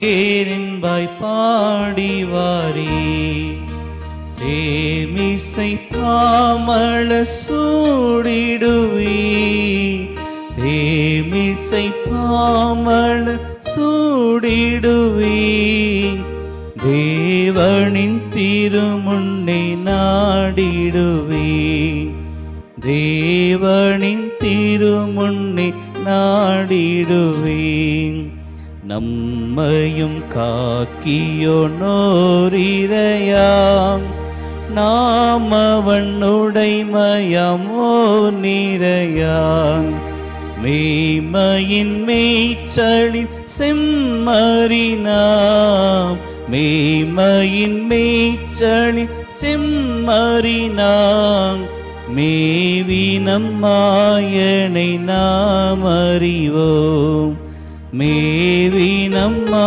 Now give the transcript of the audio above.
பேரின்பாய் பாடிவாரே தேமிசை பாமள சூடிடுவே தேமிசை பாமள சூடிடுவே தேவனின் திருமுன்னே நாடிடுவே தேவனின் திருமுன்னே நாடிடுவேன் நம்மையும் காக்கியோனோரிரையாம் நாம் அவனுடைமையாமோ நிறையான் மேய்மையின் மேய்ச்சலின் செம்மறினாம் மேய்மையின் மேய்ச்சலின் செம்மறினாம் மேவி நம்மாயனை நாம் அறிவோம் மேவி நம்மா